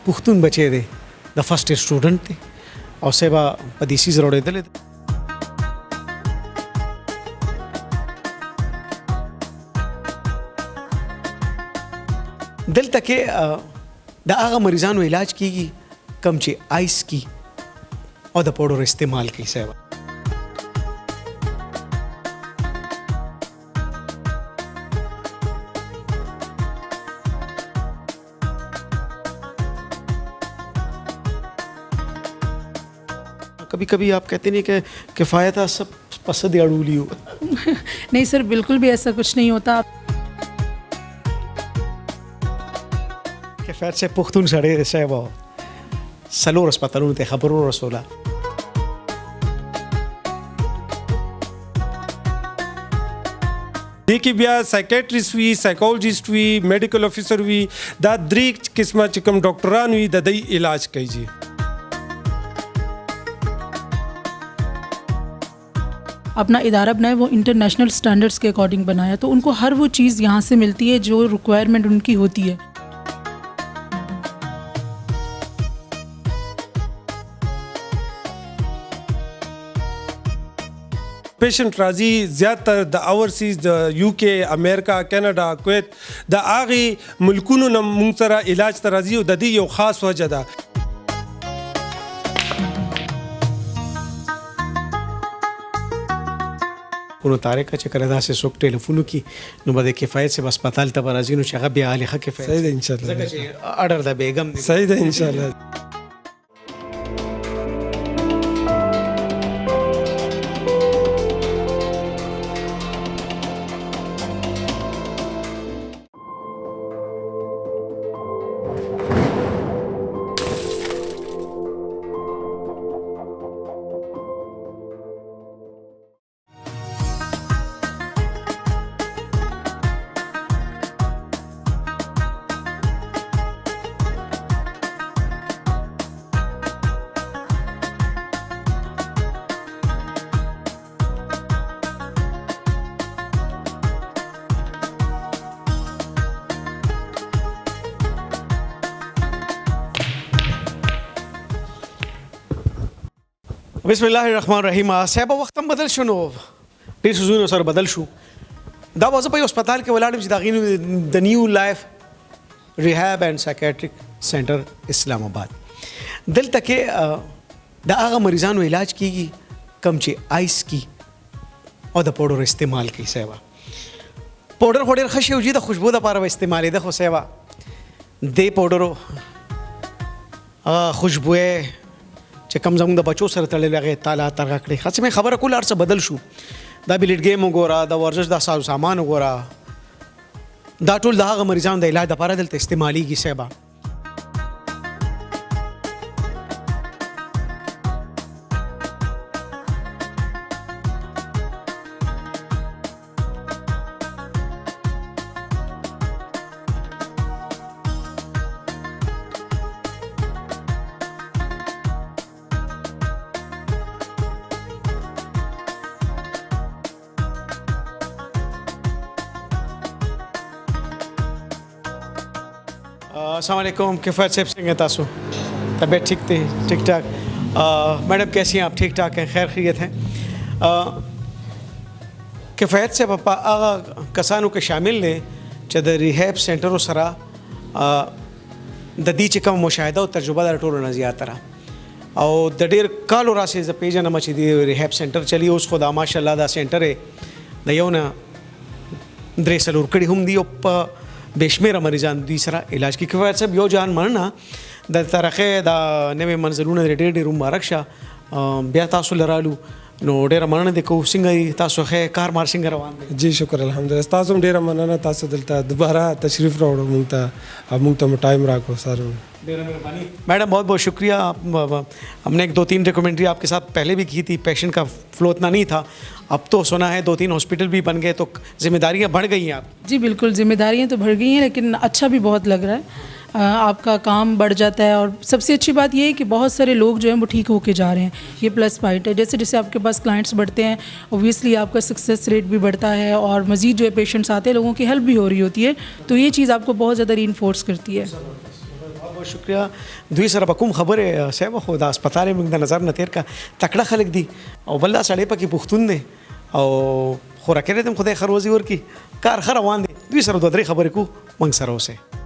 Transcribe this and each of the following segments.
پښتون بچی دی د فرست ایئر سټوډنټ دی او سبا په دیسي زروړېدل دلته کې د هغه مریضانو علاج کیږي کم چې آیس کی او د پاوډر استعمال کوي سبا कभी कभी आप कहते नहीं कि किफ़ायत सब पसंद अड़ूली हो नहीं सर, बिल्कुल भी ऐसा कुछ नहीं होता. किफ़ायत से पुख्तून सड़े से वो सलोर अस्पतालों ते खबरों रसोला देखिए बिया साइकेट्रिस्ट हुई, साइकोलॉजिस्ट हुई, मेडिकल ऑफिसर हुई, दा द्री किस्म चिकम डॉक्टरान हुई दई इलाज कीजिए. अपना इदारा बनाए वो इंटरनेशनल स्टैंडर्ड्स के अकॉर्डिंग बनाया, तो उनको हर वो चीज़ यहाँ से मिलती है जो रिक्वायरमेंट उनकी होती है. पेशेंट राजी ज़्यादातर the overseas the UK, America, Canada, Kuwait the आगे मुल्कों न मुंसरा इलाज तराजी द दी यो खास वजह दा. कोनो तारे का चक्कर अदा से सोक टेलीफोन की नो बदे किफ़ायत से अस्पताल तब राजी नो शगा भी आले खा किफ़ायत सही है इंशाल्लाह. ऑर्डर द बेगम सही है इंशाल्लाह. बिस्मिल्लाहिर्रहमानिर्रहीम. साहब वक्त हम बदल शुनो ډېر سوزونه سره بدل شو. دا وځه په هسپتال کې ولاړم چې دا غینو د نیو لایف ریهاب اینڈ سایکیاټریک سنټر اسلام آباد. دلته کې د هغه مریضانو علاج کیږي کم چې آیس کی او د پاوډر استعمال کوي. سیوا پاوډر ډېر ښه شی او د خوشبو لپاره استعمالي ده. خو سیوا د پاوډرو خوشبو چې کم زموږ د بچو سره تړلې هغه تعالی ترغه کړې. خاصه مې خبره کوله ارڅ بدل شو. دا بلیټ گیم وګوره، د ورزش د سامان وګوره، دا ټول د هغه مریضانو د علاج لپاره دلته استعماليږي. صاحب अस्सलाम वालेकुम. किफ़ायत साहब सिंह तासु तबीयत ठीक थी? ठीक ठाक. मैडम कैसी हैं आप? ठीक ठाक हैं, खैर खैरियत हैं. किफ़ायत से पप्पा कसानों के शामिल ने چې د ریهاب سنټرو سره د دې چې کوم مشاهده او تجربه د ټولو نه زیاته را او د ډېر کالو راسې د پیژنم چې د ریهاب سنټر چلی اوس خو دا ماشاءالله دا سنټر د یو نه درې څلور کړي هم دي او په بشمیره مریضان دوی سره علاج کی. کفایت صاحب یو جان مننه د ترخه د نوې منزلونه ډېر مبارک شه. بیا تاسو لرالو نو ډېر مننه د کو څنګه تاسو ښه کار مار څنګه روان دی؟ جی شکر الحمدلله. تاسو ډېر مننه تاسو دلته دوباره تشریف راوړو مونږ ته ټایم راکو سره. मैडम बहुत बहुत शुक्रिया. हमने एक 2-3 रिकमेंडरी आपके साथ पहले भी की थी. पेशेंट का फ्लो इतना नहीं था, अब तो सुना है 2-3 हॉस्पिटल भी बन गए, तो जिम्मेदारियां बढ़ गई हैं आप? जी बिल्कुल, जिम्मेदारियां तो बढ़ गई हैं, लेकिन अच्छा भी बहुत लग रहा है. आपका काम बढ़ जाता है और सबसे अच्छी बात ये है कि बहुत सारे लोग जो हैं वो ठीक होके जा रहे हैं. ये प्लस पॉइंट है. जैसे जैसे आपके पास क्लाइंट्स बढ़ते हैं ओबियसली आपका सक्सेस रेट भी बढ़ता है और मज़ीद जो है पेशेंट्स आते हैं लोगों की हेल्प भी हो रही होती है. तो ये चीज़ आपको बहुत ज़्यादा रीइंफोर्स करती है. बहुत शुक्रिया دوی سره به کوم خبره صاحب خو د هسپتال موږ د نظر نه تیر کا تکړه خلک دي او بل دا سړی پکې پښتون دی او خوراکره دم خدای خروزي ورکی کار خره روان دي دوی سره دوه درې خبرې کو موږ سره اوسه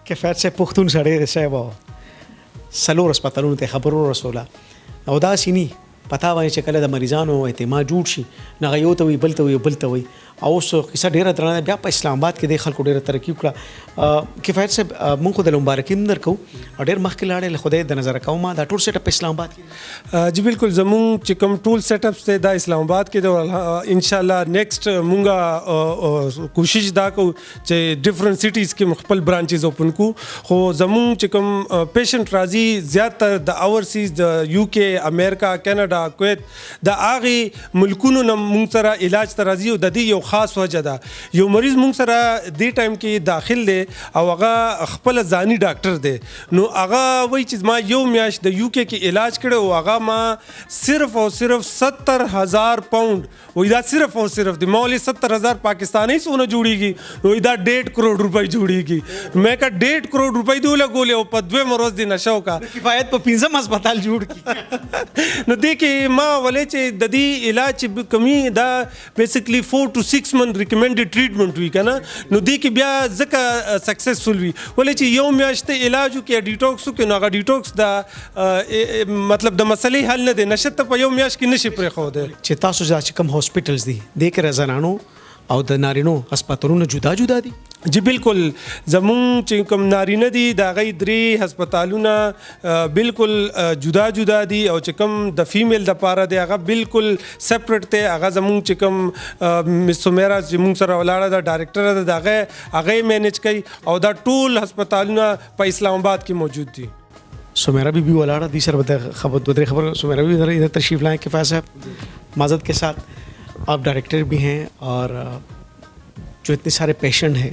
کفایت سے پختون سړی دی صاحب سلور هسپتالونو ته خبرو رسوله او دا سینی پتا وای چې کله د مریضانو اعتماد جوړ شي نه یو ته وي بل ته وي بل ته وي او اوس قصه ډیره درنه بیا په اسلام آباد کې د خلکو ډیره ترقی وکړه کفایت صاحب مونږ خو د مبارکیم درکو ډیر مخکې لاړې له خدای د نظر کوم دا ټول سیټ اپ اسلام آباد کې جی بالکل زمون چې کوم ټول سیټ اپس ته د اسلام آباد کې د ان شاء الله نیکسٹ مونږه کوشش دا کو چې ډیفرنٹ سټیز کې خپل برانچز اوپن کو خو زمون چې کوم پیشنټ راځي زیاتره د اورسیز د یو کې امریکا کینیډا کویت د هغه ملکونو نه مونږ سره علاج ته راځي او د دې یو خاص وجه ده یو مریض مونږ سره دې ټایم کې داخل دی او هغه خپل ځاني ډاکټر دی نو هغه وایي چې ما یو میاشت د یو کې علاج کړی او هغه ما صرف او صرف 70,000 پاوند وایي دا صرف او صرف د مولي 70,000 پاکستانی سونه جوړیږي وایي دا 1.5 کروڑ روپۍ جوړیږي مې کا 1.5 کروڑ روپۍ دی لګولې او په دوه مروز دی نشو کا کفایت په 15 هسپتال جوړ کی نو دې کې ما ولې چې د دې علاج کمی دا بیسیکلی 4 to 6 month recommended treatment وی کنه نو دې کې بیا ځکه سکسسفل وی ولې چې یو میاشت علاج کې ډیټاکس کې نو هغه ډیټاکس دا مطلب د مسلې حل نه دی نشته په یو میاشت کې نشي پرې خو دی چې تاسو چې کوم هاسپټلز دي د کې زنانو او د نارینو هسپتالونو جدا جدا دي جی بالکل زمون چې کوم نارینه دي دا غي درې هسپتالونه بالکل جدا جدا دي او چې کوم د فیمیل د پاره دی هغه بالکل سپریټ ته هغه زمون چې کوم مس سمیرا چې مون سره ولاړه د ډایریکټر د هغه مینیج کوي او دا ټول هسپتالونه په اسلام آباد کې موجود دي سمیرا بی ولاړه دي سره خبر سمیرا بی ادھر تشریف لائیں کفایت صاحب معذرت کے ساتھ آپ ڈائریکٹر بھی ہیں اور جو اتنے سارے پیشنٹ ہیں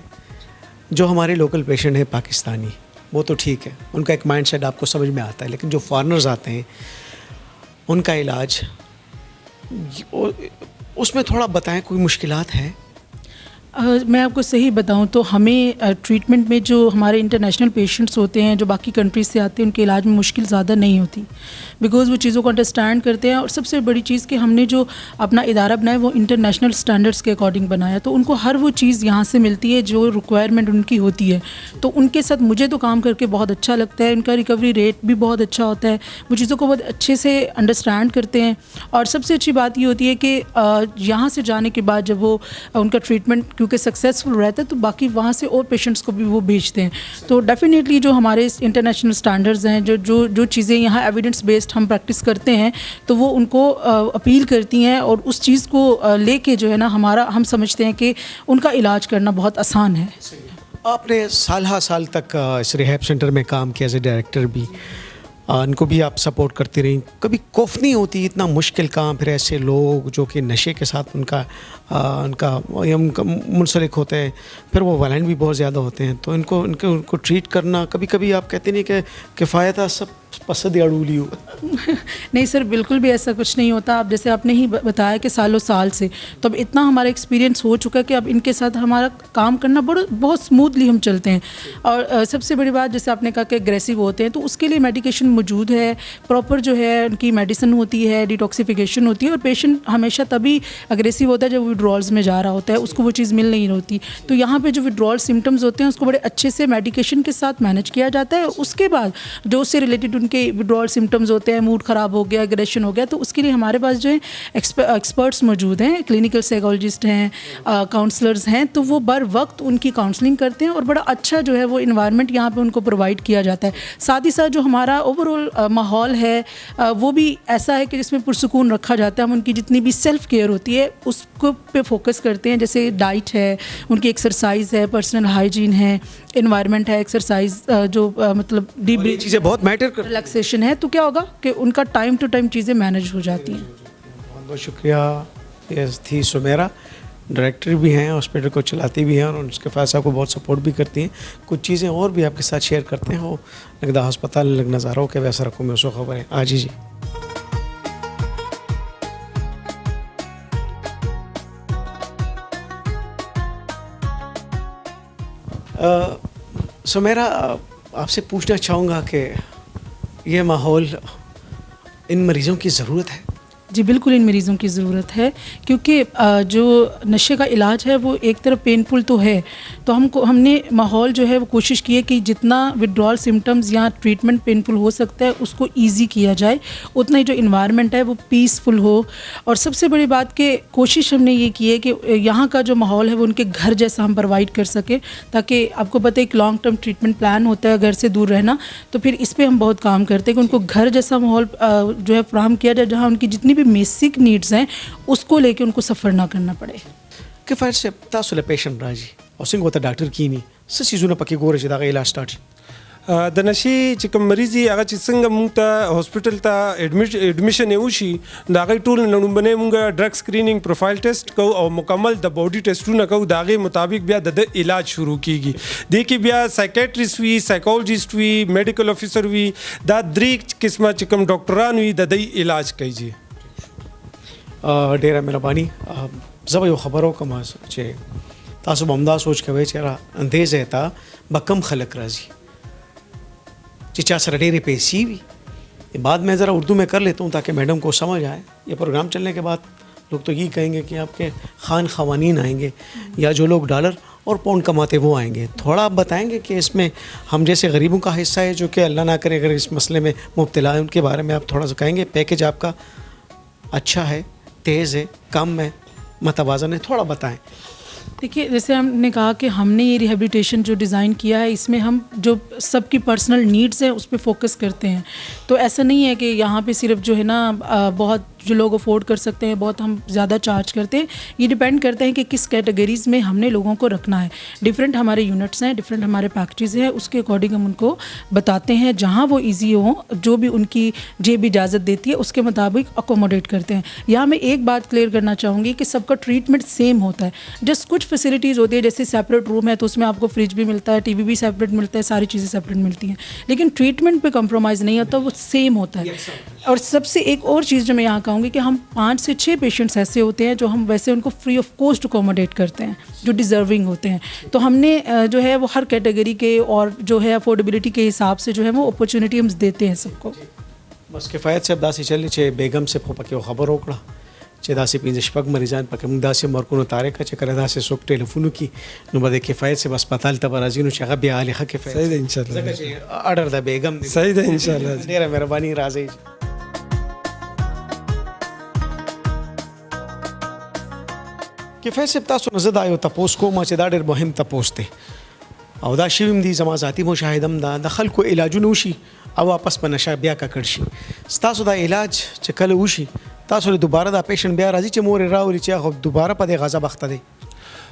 جو ہمارے لوکل پیشنٹ ہیں پاکستانی وہ تو ٹھیک ہے ان کا ایک مائنڈ سیٹ آپ کو سمجھ میں آتا ہے لیکن جو فارنرز آتے ہیں ان کا علاج اس میں تھوڑا بتائیں کوئی مشکلات ہیں मैं आपको सही बताऊं तो हमें ट्रीटमेंट में जो हमारे इंटरनेशनल पेशेंट्स होते हैं जो बाकी कंट्रीज से आते हैं उनके इलाज में मुश्किल ज़्यादा नहीं होती बिकॉज़ वो चीज़ों को अंडरस्टैंड करते हैं और सबसे बड़ी चीज़ कि हमने जो अपना इदारा बनाया वो इंटरनेशनल स्टैंडर्ड्स के अकॉर्डिंग बनाया तो उनको हर वो चीज़ यहाँ से मिलती है जो रिक्वायरमेंट उनकी होती है तो उनके साथ मुझे तो काम करके बहुत अच्छा लगता है उनका रिकवरी रेट भी बहुत अच्छा होता है वो चीज़ों को बहुत अच्छे से अंडरस्टैंड करते हैं और सबसे अच्छी बात ये होती है कि यहाँ से जाने के बाद जब वो उनका ट्रीटमेंट क्योंकि सक्सेसफुल रहता है तो बाकी वहाँ से और पेशेंट्स को भी वो भेजते हैं तो डेफिनेटली जो हमारे इंटरनेशनल स्टैंडर्ड्स हैं जो चीज़ें यहाँ एविडेंस बेस्ड हम प्रैक्टिस करते हैं तो वो उनको अपील करती हैं और उस चीज़ को लेके जो है ना हम समझते हैं कि उनका इलाज करना बहुत आसान है आपने साल तक इस रिहैब सेंटर में काम किया एज ए डायरेक्टर भी इनको भी आप सपोर्ट करती रही कभी खौफ नहीं होती इतना मुश्किल काम फिर ऐसे लोग जो कि नशे के साथ उनका मुंसलिक होते हैं फिर वो वायलेंट भी बहुत ज़्यादा होते हैं तो उनको ट्रीट करना कभी कभी आप कहते नहीं कि किफ़ायत सब पसंद अड़ूली हो नहीं सर बिल्कुल भी ऐसा कुछ नहीं होता आप जैसे आपने ही बताया कि सालों साल से तो अब इतना हमारा एक्सपीरियंस हो चुका है कि अब इनके साथ हमारा काम करना बहुत स्मूथली हम चलते हैं और सबसे बड़ी बात जैसे आपने कहा कि एग्रेसिव होते हैं तो उसके लिए मेडिकेशन मौजूद है प्रॉपर जो है उनकी मेडिसिन होती है डिटॉक्सिफिकेशन होती है और पेशेंट हमेशा तभी अग्रेसिव होता है जब विड्रॉल्स में जा रहा होता है उसको वो चीज़ मिल नहीं होती तो यहाँ पे जो विड्रॉल सिम्टम्स होते हैं उसको बड़े अच्छे से मेडिकेशन के साथ मैनेज किया जाता है उसके बाद जो उससे रिलेटेड उनके विड्रॉल सिम्टम्स होते हैं मूड ख़राब हो गया एग्रेशन हो गया तो उसके लिए हमारे पास जो है एक्सपर्ट्स मौजूद हैं क्लिनिकल साइकोलॉजिस्ट हैं काउंसलर्स हैं तो वो बर वक्त उनकी काउंसलिंग करते हैं और बड़ा अच्छा जो है वो इन्वायरमेंट यहाँ पे उनको प्रोवाइड किया जाता है साथ ही साथ जो हमारा ओवरऑल माहौल है वो भी ऐसा है कि जिसमें पुरसुकून रखा जाता है हम उनकी जितनी भी सेल्फ केयर होती है उसको पे फोकस करते हैं जैसे डाइट है उनकी एक्सरसाइज है पर्सनल हाइजीन है इन्वायरमेंट है एक्सरसाइज जो मतलब डीप चीज़ें बहुत मैटर कर रिलैक्सेशन है तो क्या होगा कि उनका टाइम टू टाइम चीज़ें मैनेज हो जाती हैं बहुत बहुत शुक्रिया ये थी सुमेरा डायरेक्टर भी हैं, हॉस्पिटल को चलाती भी हैं और उसके साथ आपको बहुत सपोर्ट भी करती हैं। कुछ चीज़ें और भी आपके साथ शेयर करते हैं। वो लगदा अस्पताल लग नज़ारों के वैसा रखो में उसको खबर है आज ही जी। सुमेरा, आपसे पूछना चाहूँगा कि ये माहौल इन मरीज़ों की ज़रूरत है? जी बिल्कुल, इन मरीज़ों की ज़रूरत है, क्योंकि जो नशे का इलाज है वो एक तरफ पेनफुल तो है, तो हमने माहौल जो है वो कोशिश की है कि जितना विड्रॉल सिम्टम्स या ट्रीटमेंट पेनफुल हो सकता है उसको इजी किया जाए, उतना ही जो इन्वायरमेंट है वो पीसफुल हो। और सबसे बड़ी बात कि कोशिश हमने ये की है कि यहाँ का जो माहौल है वो उनके घर जैसा हम प्रोवाइड कर सकें, ताकि आपको पता है एक लॉन्ग टर्म ट्रीटमेंट प्लान होता है घर से दूर रहना, तो फिर इस पर हम बहुत काम करते हैं कि उनको घर जैसा माहौल जो है फ्राहम किया जाए, जहाँ उनकी जितनी भी बेसिक नीड्स हैं उसको लेके उनको सफ़र ना करना पड़े। किफ़ायत से तासुल पेशेंट राजी और सिंह होता डॉक्टर की नहीं चीज़ों ने पक्की गोरे दागा इलाज स्टार्ट د نشي چې کوم مریضي هغه چې څنګه مونږ ته هاسپټل ته اډمیشن یې وشي د هغې ټول لومړنی مونږ ډرګ سکرینینګ پروفایل ټیسټ کوو او مکمل د باډي ټیسټونه کوو، د هغې مطابق بیا د علاج شروع کیږي. دې کې بیا سایکیټریسټ وي، سایکولوجسټ وي، میډیکل افیسر وي، دا درې قسمه چې کوم ډاکټران وي د دې علاج کوي. ډیره مهرباني. زه به یو خبر وکړم چې تاسو به همدا سوچ کوئ چې اندیزه ته به کم خلک راځي چې چا سره ډېرې پیسې وي. بعد میں ذرا اردو میں کر لیتا ہوں تاکہ میڈم کو سمجھ آئے. یہ پروگرام چلنے کے بعد لوگ تو یہی کہیں گے کہ آپ کے خان خوانین آئیں گے یا جو لوگ ڈالر اور پاؤنڈ کماتے وہ آئیں گے. تھوڑا آپ بتائیں گے کہ اس میں ہم جیسے غریبوں کا حصہ ہے جو کہ اللہ نہ کرے اگر اس مسئلے میں مبتلا ہے، ان کے بارے میں آپ تھوڑا سا کہیں گے. پیکیج آپ کا اچھا ہے، تیز ہے، کم ہے، متوازن ہے، تھوڑا بتائیں. देखिए, जैसे हमने कहा कि हमने ये रिहेबिलिटेशन जो डिज़ाइन किया है इसमें हम जो सबकी पर्सनल नीड्स हैं उस पर फोकस करते हैं. तो ऐसा नहीं है कि यहाँ पे सिर्फ जो है ना बहुत जो लोग अफोर्ड कर सकते हैं बहुत हम ज़्यादा चार्ज करते हैं. ये डिपेंड करता है कि किस कैटेगरीज़ में हमने लोगों को रखना है. डिफरेंट हमारे यूनिट्स हैं, डिफरेंट हमारे पैकेजेस हैं, उसके अकॉर्डिंग हम उनको बताते हैं. जहाँ वो ईजी हो, जो भी उनकी जेब इजाज़त देती है उसके मुताबिक अकोमोडेट करते हैं. यहाँ मैं एक बात क्लियर करना चाहूँगी कि सबका ट्रीटमेंट सेम होता है. जस्ट कुछ फैसिलिटीज़ होती है, जैसे सेपरेट रूम है तो उसमें आपको फ्रिज भी मिलता है, टीवी भी सेपरेट मिलता है, सारी चीज़ें सेपरेट मिलती हैं, लेकिन ट्रीटमेंट पे कॉम्प्रोमाइज़ नहीं होता, वो सेम होता है. और सबसे एक और चीज़ जो मैं यहाँ कहूँगी कि हम 5 से 6 पेशेंट्स ऐसे होते हैं जो हम वैसे उनको फ्री ऑफ कॉस्ट अकोमोडेट करते हैं, जो डिज़र्विंग होते हैं. तो हमने जो है वो हर कैटेगरी के और जो है अफोर्डेबिलिटी के हिसाब से जो है वो अपॉर्चुनिटी हम देते हैं सबको. बस किफ़ायत से दासी चली छे बेगम से पके खबर ओकड़ा چې داسې 15 مریضان پکې موږ داسې مرکونو تاریخ چې کله داسې څوک ټلیفون وکړي نو به د کفایت سے هسپتال ته به راځي نو چې هغه بیا عالی ښه کفایت. صحیح ده ان شاء الله. ځکه چې اډر د بیگم دی. صحیح ده ان شاء الله. ډیره مهرباني راځي. کفایت سے تاسو نه زدا یو تاسو کوم چې دا ډېر مهم تاسو دی او دا شویم دي زما ذاتی مشاهدم دا د خلکو علاجونه وشي او واپس په نشه بیا ککړ شي. تاسو دا علاج چې کله وشي تاسو له دوباره دا پیشنټ بیا راځي چې مور راولي چې هغه دوباره په دې غذا بخته دی.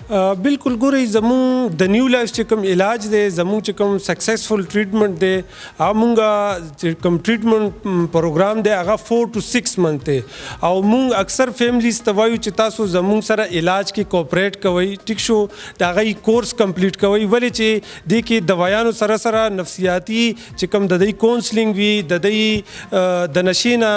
بالکل ګورئ زمون د نیو لایف چې کوم علاج دی زمون چې کوم سکسسفل ټریټمنټ دی همغه چې کوم ټریټمنټ پروګرام دی هغه 4 to 6 منث دی او مونږ اکثر فیملیز ته وایو چې تاسو زمون سره علاج کې کوپریټ کوئ. ټیک شو دا غي کورس کمپلیټ کوئ ولې چې د کې دوايانو سره سره نفسیاتی چې کوم د دې کونسلینګ وی د دې د نشینا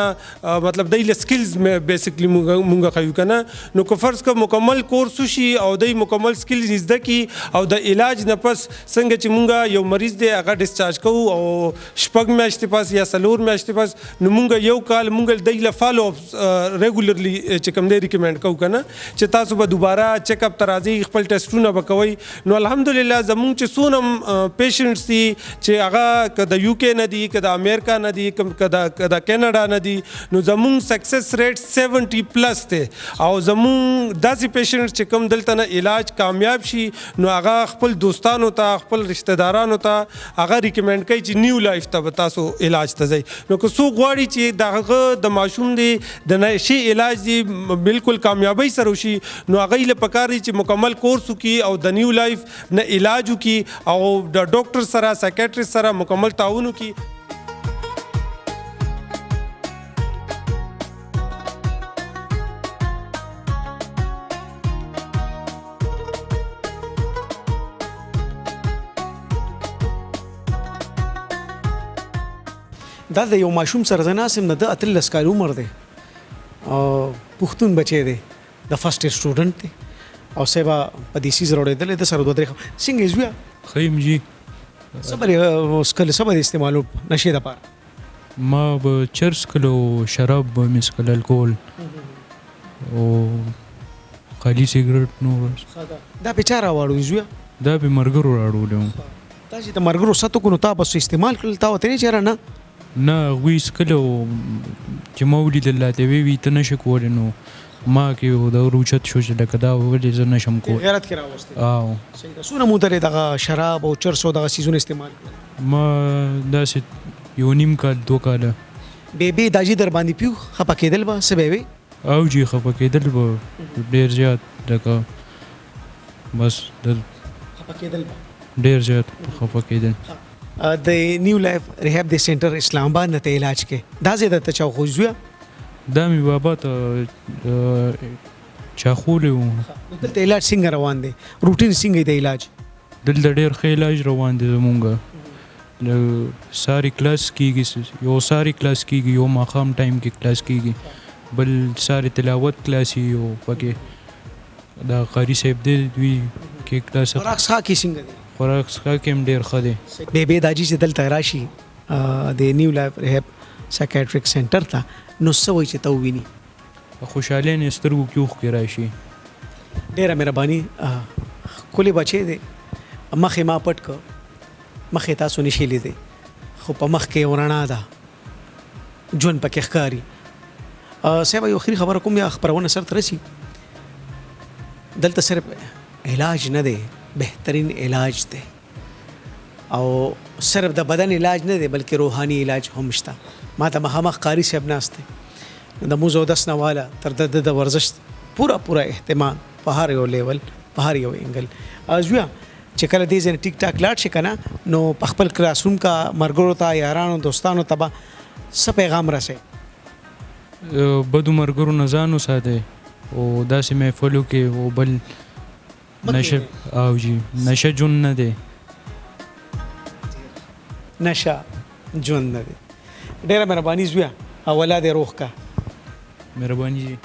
مطلب د سکلز بیسیکلی مونږ خایو کنه نو کو فرض کا مکمل کورس شي او د مکمل سکلز زده کی او د علاج نه پس څنګه چې مونږه یو مریض دی هغه ډیسچارج کوو او شپږ میاشتې پس یا څلور میاشتې پس نو مونږه یو کال مونږ د فالو اپ ریګولرلی چې کوم دی ریکمند کوو کنه چې تاسو به دوباره چیک اپ ترازی خپل ټیسټونه وکوي. نو الحمدلله زمونږ چې سونم پیشنټس دي چې هغه کده یو کې نه دي کده امریکا نه دي کده کینیډا نه دي نو زمونږ سکسس ریټ 70+ دی او زمونږ داسې پیشنټ چې کوم دلته نه علاج کامیاب شي نو هغه خپل دوستانو ته خپل رشتہ دارانو ته هغه ریکمند کوي چې نیو لایف ته تاسو علاج ته ځئ. نو که څوک غواړي چې دغه د ماشوم دی د نشي علاج دی بالکل کامیابی سره وشي نو هغه له پکاري چې مکمل کورس وکي او د نیو لایف نه علاج وکي او د ډاکټر سره سایکیټریسټ سره مکمل تعاون وکي. دا د یو ماشوم سره زه ناست یم، د 13 کال عمر دی او پښتون بچی دی، د فرست ایئر سټوډنټ دی او صاحب په دې سیز راوړېدلی د سره دوه درې څنګه یې زویه خیم جی صبر صبر استعمالو نشې دپاره ما به چرس کلو شراب به مې څکل الکول او خالي سیګرټ نور دا په چا راوړو زویه دا به مرګرو راوړلی وم تا چې د مرګرو ساتو کو نو تا بس استعمال کړل تا ورته نه چېرې نه نه هغوی څکلو چې ما ولیدل راته وی ته نشې کولی نو ما کې د روچت شو چې لکه دا ولې زه نشم کولی غیرت کې راوستې او صحیح ده څونه مو درې دغه شراب او چرس او دغه څیزونه استعمال کړل ما داسې یو نیم کال 2 کاله بیبي داجي در باندې پیو خپه کېدل به څه به وي او جی خفه کېدل به ډېر زیات لکه بس خپه کېدل به ډېر زیات خفه کېدل د نیو لایف ریهاب د سنټر اسلام آباد نه ته علاج کې دا زیاده ته چا خو زویه دا مې بابا ته چاخولی و دلته علاج څنګه روان دی روټین څنګه دی علاج دلته ډېر ښه علاج روان دی زمونږ ساری کلاس کېږي یو ساری کلاس کېږي یو ماښام ټایم کې کلاس کېږي بل ساری تلاوت کلاس یو پکې دا قاري صاحب دی دوی کې کلاس خوراک څښاک یې څنګه دی خوراک څښاک یې هم ډېر ښه دی بیبي داجي چې دلته راشي د نیو لایف ریهاب سایکیاټریک سنټر ته نو څه وایي چې ته وویني خوشحالي یې سترګو کې اوښکې راشي ډېره مهرباني ښکلی بچی دی مخ یې ما پټ کړ مخ یې تاسو نشي لیدی خو په مخ کې یو رڼا ده ژوند پکې ښکاري صاحب یو اخري خبره کوم یا خپرونه سرته رسي دلته صرف علاج نه دی بهترین علاج دی او صرف د بدن علاج نه دی بلکې روحاني علاج هم شته ما ته مخامخ قاري صاحب ناست دی د موز او دس نه والا تر د ورزش پورا اهتمام په هر یو لیول په هر یو انګل ازویا چې کله دې ځنه ټیک ټاک لاړ شي کنه نو په خپل کلاس روم کا مرګرو ته یارانو دوستانو ته څه پیغام رسې بدو مرګرو نه ځان وساتئ او داسې محفلو کې او بل نشه او جی نشه ژوند نه دی نشه ژوند نه دی ډېره مهرباني زویه اولاد روح کا مهرباني جی